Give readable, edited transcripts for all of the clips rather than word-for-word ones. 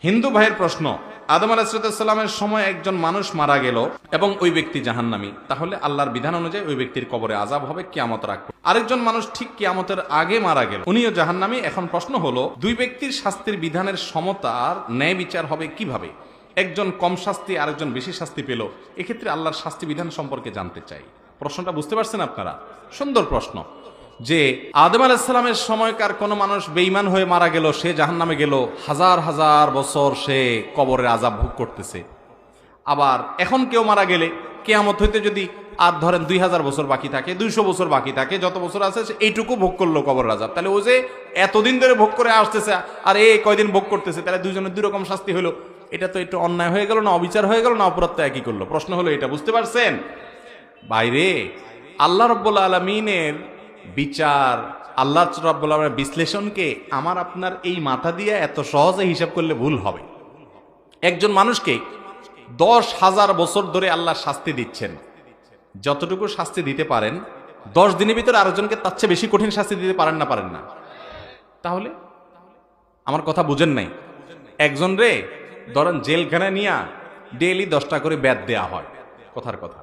হিন্দু ভাইয়ের প্রশ্ন, আদম আলাইহিস সালামের সময় একজন মানুষ মারা গেল এবং ওই ব্যক্তি জাহান্নামী, তাহলে আল্লাহর বিধান অনুযায়ী ওই ব্যক্তির কবরে আযাব হবে কিয়ামত রাত। আরেকজন মানুষ ঠিক কিয়ামতের আগে মারা গেল, উনিও জাহান্নামী। এখন প্রশ্ন হলো, দুই ব্যক্তির শাস্তির বিধানের সমতার ন্যায় বিচার হবে কিভাবে? একজন কম শাস্তি, আরেকজন বেশি শাস্তি পেল, এক্ষেত্রে আল্লাহর শাস্তি বিধান সম্পর্কে জানতে চাই। প্রশ্নটা বুঝতে পারছেন আপনারা? সুন্দর প্রশ্ন। যে আদম আলাইহিস সালামের সময়কার কোন মানুষ বেঈমান হয়ে মারা গেল, সে জাহান্নামে গেল, হাজার হাজার বছর সে কবরের আযাব ভোগ করতেছে। আবার এখন কেউ মারা গেলে কিয়ামত হইতে যদি আর ধরেন 2000 বছর বাকি থাকে, 200 বছর বাকি থাকে, যত বছর আছে এইটুকু ভোগ করলো কবরের আযাব, তাহলে ও যে এতদিন ধরে ভোগ করে আসতেছে আর এই কয়দিন ভোগ করতেছে, তাহলে দুইজনের দুই রকম শাস্তি হলো। এটা তো একটু অন্যায় হয়ে গেল না? অবিচার হয়ে গেল না? অপরাধ তো একই করলো। প্রশ্ন হলো এটা, বুঝতে পারছেন? বাইরে আল্লাহ রাব্বুল আলামিনের বিচার, আল্লাহ রাব্বুল আলামিনের বিশ্লেষণকে আমার আপনার এই মাথা দিয়ে এত সহজে হিসাব করলে ভুল হবে। একজন মানুষকে 10,000 বছর ধরে আল্লাহ শাস্তি দিচ্ছেন, যতটুকু শাস্তি দিতে পারেন 10 দিনের ভিতরে আরেকজনকে তার চেয়ে বেশি কঠিন শাস্তি দিতে পারেন না? পারেন না? তাহলে আমার কথা বুঝেন নাই? একজন রে ধরেন জেলখানায় নিয়া ডেইলি 10টা করে বেত দেয়া হয়, কথার কথা।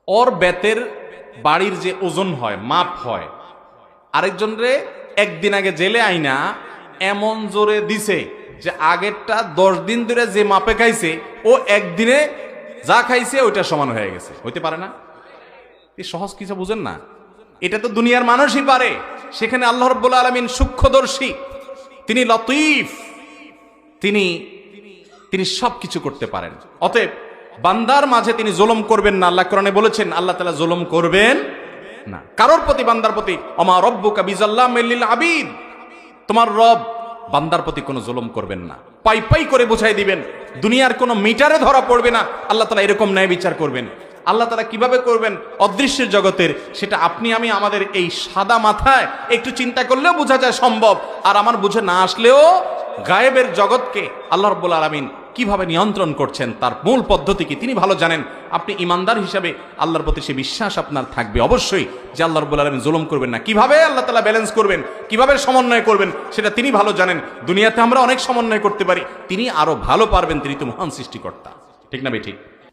ওর বেতের বাড়ির যে ওজন হয়, মাপ হয়, আরেকজন রে একদিন আগে জেলে আইনা এমন জোরে দিছে যে আগেরটা 10 দিন ধরে যে মাপে খাইছে ও একদিনে যা খাইছে ওইটা সমান হয়ে গেছে। হইতে পারে না? এই সহজ কিছু বুঝেন না? এটা তো দুনিয়ার মানুষই পারে, সেখানে আল্লাহ রাব্বুল আলামিন সূক্ষ্মদর্শী, তিনি লতীফ, তিনি সবকিছু করতে পারেন। অতএব বান্দার মাঝে তিনি জুলুম করবেন না। আল্লাহ কোরআনে বলেছেন আল্লাহ তাআলা জুলুম করবেন না কারোর প্রতি, বান্দার প্রতি। ওমা রব্বুকা বিযাল্লামিল লিল আবিদ, তোমার রব বান্দার প্রতি কোনো জুলুম করবেন না। পাই পাই করে বুঝাই দিবেন, দুনিয়ার কোনো মিটারে ধরা পড়বে না। আল্লাহ তাআলা এরকম ন্যায় বিচার করবেন। আল্লাহ তাআলা কিভাবে করবেন অদৃশ্যের জগতের, সেটা আপনি আমি আমাদের এই সাদা মাথায় একটু চিন্তা করলেও বোঝা যায় সম্ভব। আর আমার বুঝে না আসলেও গায়েবের জগৎকে আল্লাহ রাব্বুল আলামিন কিভাবে নিয়ন্ত্রণ করছেন, তার মূল পদ্ধতি কি তিনি ভালো জানেন। আপনি ইমানদার হিসাবে আল্লাহর প্রতি সে বিশ্বাস আপনার থাকবে অবশ্যই যে আল্লাহ রাব্বুল আলামিন জুলুম করবেন না। কিভাবে আল্লাহ তাআলা ব্যালেন্স করবেন, কিভাবে সমন্বয় করবেন, সেটা তিনি ভালো জানেন। দুনিয়াতে আমরা অনেক সমন্বয় করতে পারি, তিনি আরো ভালো পারবেন। তিনি তো মহান সৃষ্টিকর্তা, ঠিক না ভাই? ঠিক।